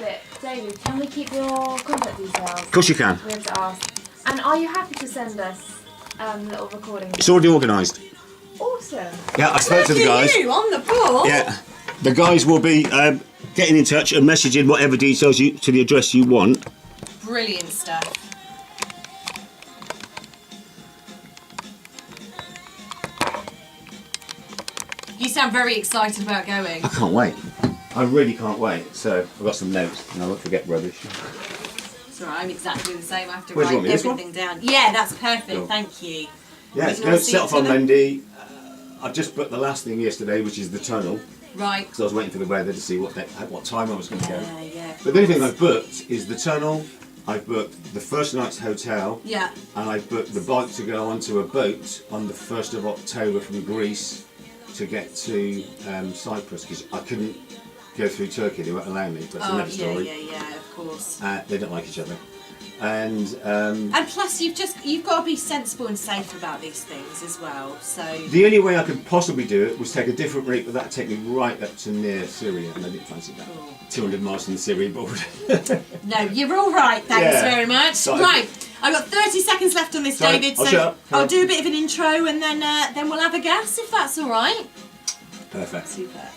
bit. David, can we keep your contact details? Of course you can. We have to ask. And are you happy to send us little recordings? It's already organised. Awesome. Yeah, I spoke to the guys. You on the ball. Yeah, the guys will be getting in touch and messaging whatever details to the address you want. Brilliant stuff. You sound very excited about going. I can't wait. I really can't wait. So I've got some notes and I won't forget rubbish. It's alright, I'm exactly the same. I have to Where's write one? This everything down. Yeah, that's perfect. Cool. Thank you. Yeah, it's going to set off on Monday. I've just booked the last thing yesterday, which is the tunnel. Right. Because I was waiting for the weather to see what time I was going to go. Yeah. But the only thing I've booked is the tunnel. I've booked the first night's hotel. Yeah. And I've booked the bike to go onto a boat on the 1st of October from Greece to get to Cyprus, because I couldn't go through Turkey, they won't allow me, but it's another story. Yeah, of course. They don't like each other. And plus you've got to be sensible and safe about these things as well. So the only way I could possibly do it was take a different route, but that'd take me right up to near Syria, and I didn't fancy that. Cool. 200 miles from the Syrian border. No, you're all right. Thanks very much. So right, I've got 30 seconds left on this, Sorry, David. I'll So shut up. I'll do a bit of an intro, and then we'll have a guess if that's all right. Perfect. Super.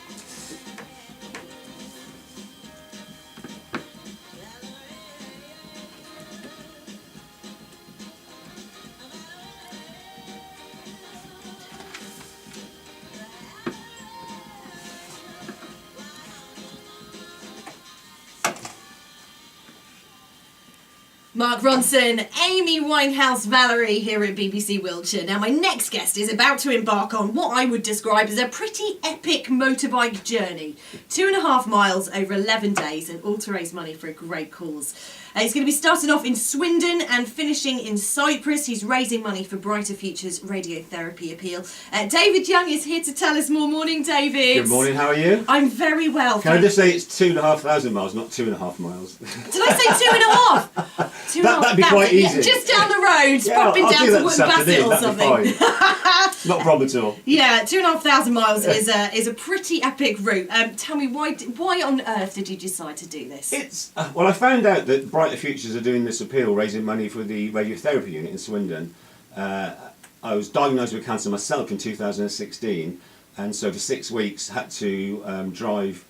Mark Ronson, Amy Winehouse, Valerie here at BBC Wiltshire. Now my next guest is about to embark on what I would describe as a pretty epic motorbike journey. 2.5 miles over 11 days and all to raise money for a great cause. He's going to be starting off in Swindon and finishing in Cyprus. He's raising money for Brighter Futures Radiotherapy appeal. David Young is here to tell us more. Morning, David. Good morning, how are you? I'm very well. Can I just say it's 2,500 miles, not 2.5 miles? Did I say 2.5? That'd be quite easy. Yeah, just down the road, popping I'll down do to that Wootton this Bassett afternoon, or that'd be something. fine. Not a problem at all. Yeah, 2,500 miles is a pretty epic route. Tell me, why on earth did you decide to do this? It's well, I found out that Brighter Futures are doing this appeal, raising money for the radiotherapy unit in Swindon. I was diagnosed with cancer myself in 2016, and so for 6 weeks had to drive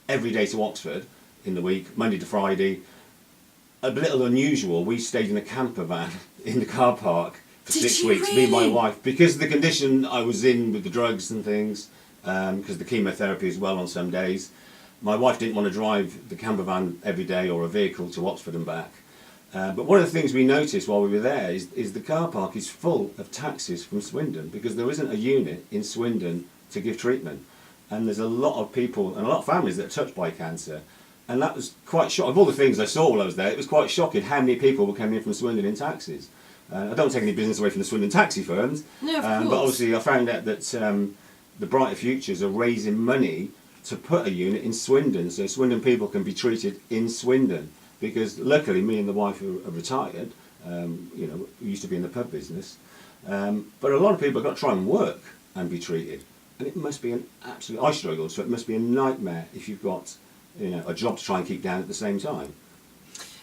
every day to Oxford in the week, Monday to Friday. A little unusual, we stayed in a camper van in the car park for 6 weeks, me and my wife, because of the condition I was in with the drugs and things, because the chemotherapy as well on some days. My wife didn't want to drive the camper van every day or a vehicle to Oxford and back. But one of the things we noticed while we were there is the car park is full of taxis from Swindon, because there isn't a unit in Swindon to give treatment. And there's a lot of people and a lot of families that are touched by cancer. And that was quite shocking. Of all the things I saw while I was there, it was quite shocking how many people were coming in from Swindon in taxis. I don't take any business away from the Swindon taxi firms, No, of course. but obviously I found out that the Brighter Futures are raising money to put a unit in Swindon, so Swindon people can be treated in Swindon. Because luckily, me and the wife are retired. You know, we used to be in the pub business, but a lot of people have got to try and work and be treated, and it must be an absolute. I struggle, so it must be a nightmare if you've got, you know, a job to try and keep down at the same time.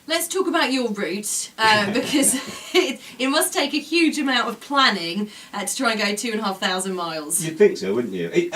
Let's talk about your route, because it must take a huge amount of planning to try and go 2,500 miles. You'd think so, wouldn't you?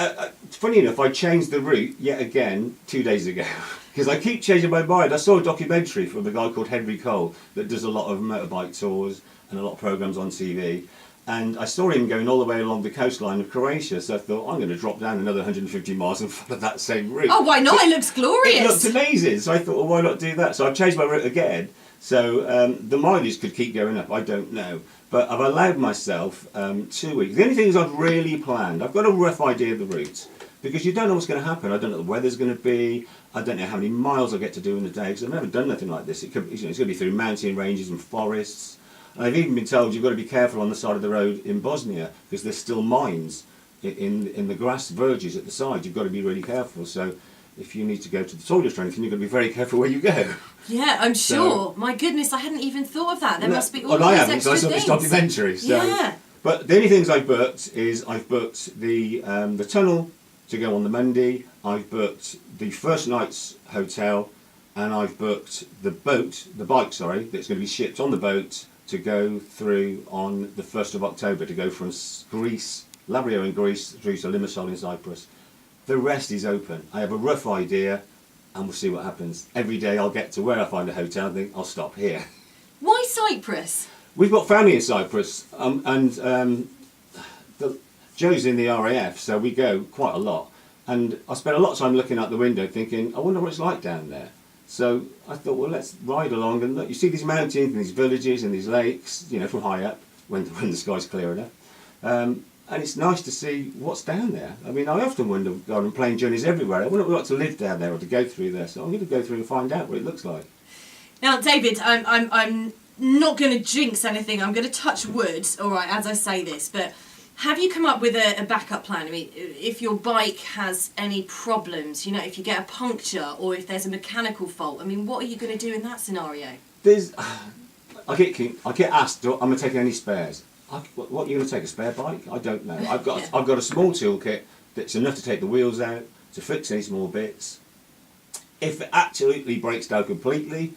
Funny enough, I changed the route yet again 2 days ago, because I keep changing my mind. I saw a documentary from a guy called Henry Cole that does a lot of motorbike tours and a lot of programmes on TV. And I saw him going all the way along the coastline of Croatia, so I thought, I'm going to drop down another 150 miles and follow that same route. Oh, why not? It looks glorious. It looked amazing, so I thought, well, why not do that? So I've changed my route again, so the mileage could keep going up, I don't know. But I've allowed myself 2 weeks. The only thing is I've really planned, I've got a rough idea of the route, because you don't know what's going to happen. I don't know what the weather's going to be, I don't know how many miles I get to do in a day, because I've never done nothing like this. It could, you know, it's going to be through mountain ranges and forests. I've even been told you've got to be careful on the side of the road in Bosnia, because there's still mines in the grass verges at the side. You've got to be really careful. So if you need to go to the toilet or anything, you've got to be very careful where you go. Yeah, I'm sure. My goodness, I hadn't even thought of that. There must be all well, these I haven't, extra because I saw things. this documentary. So. Yeah. But the only things I've booked is I've booked the tunnel to go on the Monday. I've booked the first night's hotel, and I've booked the bike, that's going to be shipped on the boat to go through on the 1st of October, to go from Greece, Labrio in Greece, through to Limassol in Cyprus. The rest is open. I have a rough idea, and we'll see what happens. Every day I'll get to where I find a hotel and think, I'll stop here. Why Cyprus? We've got family in Cyprus, Joe's in the RAF, so we go quite a lot. And I spent a lot of time looking out the window thinking, I wonder what it's like down there. So I thought, well, let's ride along and look. You see these mountains and these villages and these lakes, you know, from high up, when the sky's clear enough. And it's nice to see what's down there. I mean, I often wonder, God, on plane journeys everywhere, I wonder what it's like to live down there or to go through there. So I'm going to go through and find out what it looks like. Now, David, I'm not going to jinx anything. I'm going to touch wood, all right, as I say this. But have you come up with a backup plan? I mean, if your bike has any problems, you know, if you get a puncture or if there's a mechanical fault, I mean, what are you going to do in that scenario? I get asked, am I taking any spares? What are you going to take, a spare bike? I don't know. I've got a small toolkit that's enough to take the wheels out, to fix any small bits. If it absolutely breaks down completely,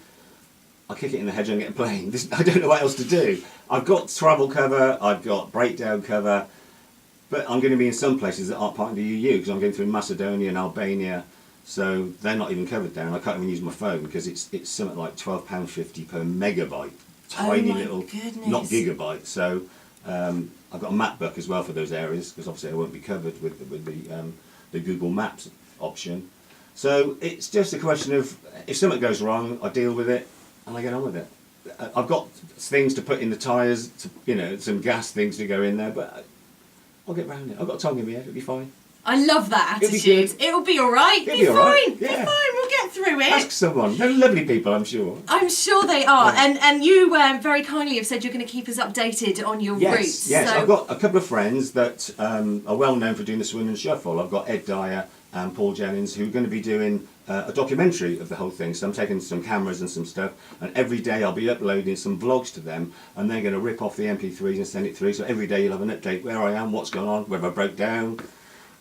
I kick it in the hedge and get a plane. I don't know what else to do. I've got travel cover, I've got breakdown cover, but I'm going to be in some places that aren't part of the EU, because I'm going through Macedonia and Albania, so they're not even covered down. I can't even use my phone because it's something like £12.50 per megabyte. Tiny little, goodness. Not gigabyte. So I've got a map book as well for those areas, because obviously I won't be covered with the Google Maps option. So it's just a question of, if something goes wrong, I deal with it and I get on with it. I've got things to put in the tyres, you know, some gas things to go in there, but I'll get round it. I've got a tongue in my head, it'll be fine. I love that It'll be attitude. good. It'll be all right. It'll Be be all right. fine. Yeah. Be fine. We'll get through it. Ask someone. They're lovely people, I'm sure. I'm sure they are. Yeah. And you very kindly have said you're going to keep us updated on your routes. Yes, so I've got a couple of friends that are well known for doing the Swindon Shuffle. I've got Ed Dyer and Paul Jennings, who are going to be doing a documentary of the whole thing. So I'm taking some cameras and some stuff, and every day I'll be uploading some vlogs to them, and they're going to rip off the MP3s and send it through. So every day you'll have an update where I am, what's going on, whether I broke down,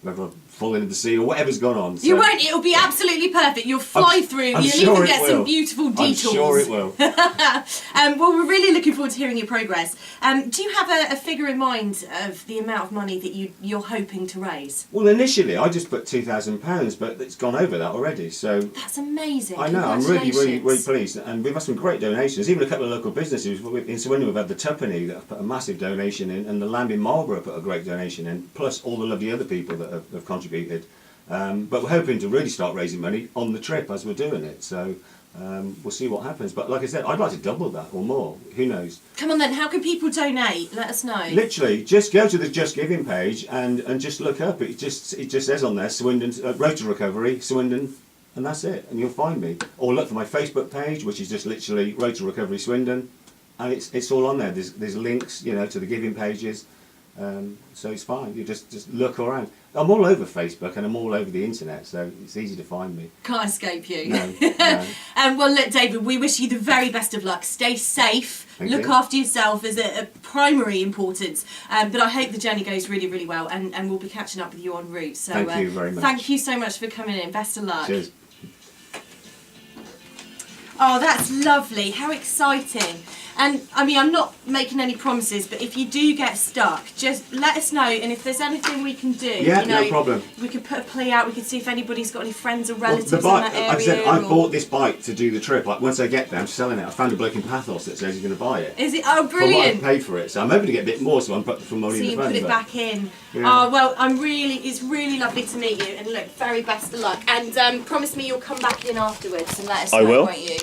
whether I've fallen into the sea, or whatever's gone on. So you won't. It'll be absolutely perfect. You'll fly through. I'm You'll sure even it get some will. beautiful detours. I'm sure it will. Well, we're really looking forward to hearing your progress. Do you have a figure in mind of the amount of money that you're hoping to raise? Well, initially I just put £2,000, but it's gone over that already. So That's amazing. I know, I'm really Congratulations. pleased, and we've had some great donations. Even a couple of local businesses in Swindon, we've had the Tuppenny that have put a massive donation in, and the Lamb in Marlborough put a great donation in, plus all the lovely other people that have contributed. But we're hoping to really start raising money on the trip as we're doing it. So we'll see what happens. But like I said, I'd like to double that or more. Who knows? Come on then, how can people donate? Let us know. Literally, just go to the Just Giving page and just look up. It just says on there, Swindon, Road to Recovery, Swindon, and that's it. And you'll find me. Or look for my Facebook page, which is just literally Road to Recovery Swindon, and it's all on there. There's links, you know, to the giving pages. So it's fine. You just look around. I'm all over Facebook and I'm all over the internet, so it's easy to find me. Can't escape you. No. Well, look, David, we wish you the very best of luck. Stay safe. Look you. after yourself is a primary importance. But I hope the journey goes really, really well, and we'll be catching up with you en route. So Thank you very much. Thank you so much for coming in. Best of luck. Cheers. Oh, that's lovely. How exciting. And, I mean, I'm not making any promises, but if you do get stuck, just let us know, and if there's anything we can do, Yeah, you know, no problem. we could put a plea out, we could see if anybody's got any friends or relatives Well, the bike, in that area. like I said, I or- bought this bike to do the trip. Like once I get there, I'm selling it. I found a bloke in Pathos that says he's going to buy it. Is it? Oh, For what I brilliant. paid for it, so I'm hoping to get a bit more. So I'm putting some money So in you the phone. put it but- back in. Yeah. Oh, well, it's really lovely to meet you, and look, very best of luck. And promise me you'll come back in afterwards and let us I know, will. won't you?